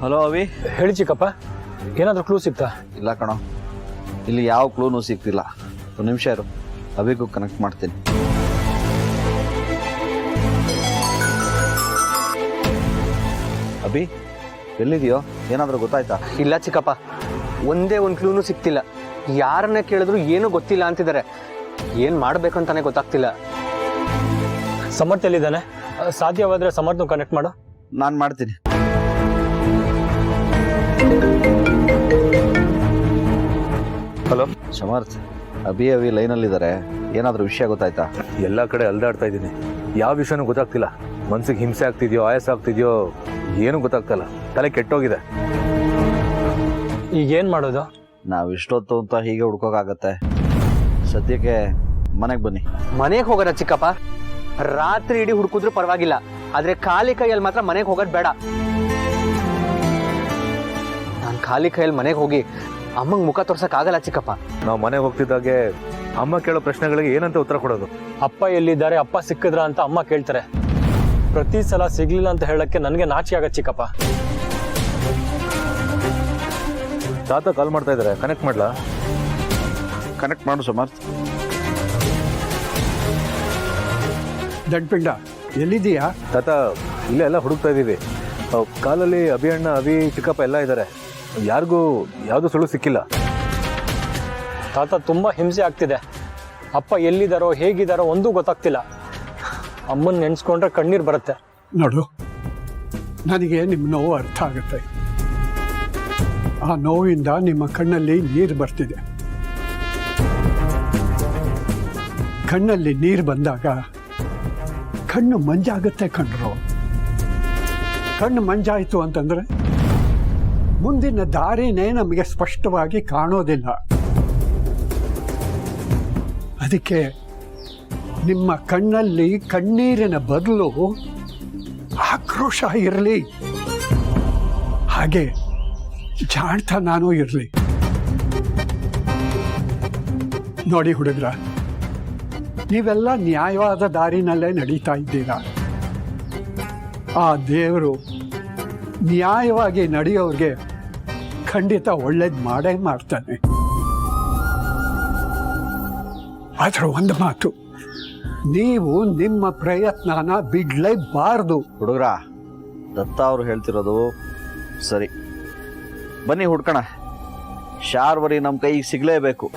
Hello ಅವಿ. ಹೇಳಿ ಚಿಕ್ಕಪ್ಪ, ಏನಾದರೂ ಕ್ಲೂ ಸಿಗ್ತಾ? ಇಲ್ಲ ಕಣೋ, ಇಲ್ಲಿ ಯಾವ ಕ್ಲೂನೂ ಸಿಗ್ತಿಲ್ಲ. ಒಂದು ನಿಮಿಷ ಇರು, ಅವಿಗೂ ಕನೆಕ್ಟ್ ಮಾಡ್ತೀನಿ. ಅಭಿ ಎಲ್ಲಿದೆಯೋ, ಏನಾದರೂ ಗೊತ್ತಾಯ್ತಾ? ಇಲ್ಲ ಚಿಕ್ಕಪ್ಪ, ಒಂದೇ ಒಂದು ಕ್ಲೂನು ಸಿಗ್ತಿಲ್ಲ. ಯಾರನ್ನ ಕೇಳಿದ್ರು ಏನೂ ಗೊತ್ತಿಲ್ಲ ಅಂತಿದ್ದಾರೆ. ಏನು ಮಾಡಬೇಕಂತಾನೆ ಗೊತ್ತಾಗ್ತಿಲ್ಲ. ಸಮರ್ಥ್ ಎಲ್ಲಿದ್ದಾನೆ? ಸಾಧ್ಯವಾದರೆ ಸಮರ್ಥ್ನು ಕನೆಕ್ಟ್ ಮಾಡು. ನಾನು ಮಾಡ್ತೀನಿ. ಹಲೋ ಸಮರ್ಥ್, ಅಭಿ ಲೈನಲ್ಲಿದ್ದಾರೆ. ಏನಾದರೂ ವಿಷಯ ಗೊತ್ತಾಯ್ತಾ? ಎಲ್ಲ ಕಡೆ ಅಲ್ದಾಡ್ತಾ ಇದ್ದೀನಿ, ಯಾವ ವಿಷಯನೂ ಗೊತ್ತಾಗ್ತಿಲ್ಲ. ಮನ್ಸಿಗೆ ಹಿಂಸೆ ಆಗ್ತಿದ್ಯೋ, ಆಯಾಸ ಆಗ್ತಿದ್ಯೋ, ಏನೂ ಗೊತ್ತಾಗ್ತಿಲ್ಲ. ತಲೆ ಕೆಟ್ಟೋಗಿದೆ. ಈಗೇನು ಮಾಡೋದು? ನಾವು ಇಷ್ಟೊತ್ತು ಅಂತ ಹೀಗೆ ಹುಡ್ಕೋಕ್ಕಾಗತ್ತೆ? ಸದ್ಯಕ್ಕೆ ಮನೆಗೆ ಬನ್ನಿ. ಮನೆಗೆ ಹೋಗೋಣ ಚಿಕ್ಕಪ್ಪ. ರಾತ್ರಿ ಇಡೀ ಹುಡುಕಿದ್ರು ಪರವಾಗಿಲ್ಲ, ಆದ್ರೆ ಖಾಲಿ ಕೈಯಲ್ಲಿ ಮಾತ್ರ ಮನೆಗೆ ಹೋಗೋದು ಬೇಡ. ನಾನು ಖಾಲಿ ಕೈಯಲ್ಲಿ ಮನೆಗೆ ಹೋಗಿ ಅಮ್ಮಂಗೆ ಮುಖ ತೋರ್ಸಕ್ಕಾಗಲ್ಲ ಚಿಕ್ಕಪ್ಪ. ನಾವು ಮನೆಗೆ ಹೋಗ್ತಿದ್ದಾಗೆ ಅಮ್ಮ ಕೇಳೋ ಪ್ರಶ್ನೆಗಳಿಗೆ ಏನಂತ ಉತ್ತರ ಕೊಡೋದು? ಅಪ್ಪ ಎಲ್ಲಿದ್ದಾರೆ, ಅಪ್ಪ ಸಿಕ್ಕಿದ್ರ ಅಂತ ಅಮ್ಮ ಕೇಳ್ತಾರೆ. ಪ್ರತಿ ಸಲ ಸಿಗ್ಲಿಲ್ಲ ಅಂತ ಹೇಳಕ್ಕೆ ನನಗೆ ನಾಚಿಕೆ ಆಗತ್ತೆ ಚಿಕ್ಕಪ್ಪ. ತಾತ ಕಾಲ್ ಮಾಡ್ತಾ ಇದ್ದಾರೆ, ಕನೆಕ್ಟ್ ಮಾಡ್ಲಾ? ಕನೆಕ್ಟ್ ಮಾಡು ಸಮರ್ಥ್. ದಡ್ಪಿಂಡ ಎಲ್ಲಿದೀಯಾ? ತಾತ ಇಲ್ಲೇ ಎಲ್ಲ ಹುಡುಕ್ತಾ ಇದ್ದೀವಿ. ಕಾಲಲ್ಲಿ ಅಭಿ ಅಣ್ಣ, ಅಭಿ ಚಿಕ್ಕಪ್ಪ ಎಲ್ಲ ಇದ್ದಾರೆ. ಯಾರಿಗೂ ಯಾವುದೂ ಸುಳ್ಳು ಸಿಕ್ಕಿಲ್ಲ. ತಾತ ತುಂಬ ಹಿಂಸೆ ಆಗ್ತಿದೆ. ಅಪ್ಪ ಎಲ್ಲಿದ್ದಾರೋ, ಹೇಗಿದ್ದಾರೋ ಒಂದೂ ಗೊತ್ತಾಗ್ತಿಲ್ಲ. ಅಮ್ಮನ ನೆನೆಸ್ಕೊಂಡ್ರೆ ಕಣ್ಣೀರು ಬರುತ್ತೆ. ನೋಡು, ನನಗೆ ನಿಮ್ಮ ನೋವು ಅರ್ಥ ಆಗುತ್ತೆ. ಆ ನೋವಿಂದ ನಿಮ್ಮ ಕಣ್ಣಲ್ಲಿ ನೀರು ಬರ್ತಿದೆ. ಕಣ್ಣಲ್ಲಿ ನೀರು ಬಂದಾಗ ಕಣ್ಣು ಮಂಜಾಗುತ್ತೆ ಕಣ್ರು. ಕಣ್ಣು ಮಂಜಾಯಿತು ಅಂತಂದ್ರೆ ಮುಂದಿನ ದಾರಿನೇ ನಮಗೆ ಸ್ಪಷ್ಟವಾಗಿ ಕಾಣೋದಿಲ್ಲ. ಅದಕ್ಕೆ ನಿಮ್ಮ ಕಣ್ಣಲ್ಲಿ ಕಣ್ಣೀರಿನ ಬದಲು ಆಕ್ರೋಶ ಇರಲಿ, ಹಾಗೆ ಜಾಣ್ತನೂ ಇರಲಿ. ನೋಡಿ ಹುಡುಗ್ರ, ನೀವೆಲ್ಲ ನ್ಯಾಯವಾದ ದಾರಿನಲ್ಲೇ ನಡೀತಾ ಇದ್ದೀರಾ. ಆ ದೇವರು ನ್ಯಾಯವಾಗಿ ನಡೆಯೋರಿಗೆ ಖಂಡಿತ ಒಳ್ಳೇದು ಮಾಡೇ ಮಾಡ್ತಾನೆ. ಆದ್ರೆ ಒಂದು ಮಾತು, ನೀವು ನಿಮ್ಮ ಪ್ರಯತ್ನನ ಬಿಡ್ಲೇಬಾರ್ದು. ಹುಡುಗ್ರ, ದತ್ತ ಅವರು ಹೇಳ್ತಿರೋದು ಸರಿ. ಬನ್ನಿ ಹುಡ್ಕೋಣ. ಶಾರ್ವರಿ ನಮ್ಮ ಕೈಗೆ ಸಿಗಲೇಬೇಕು.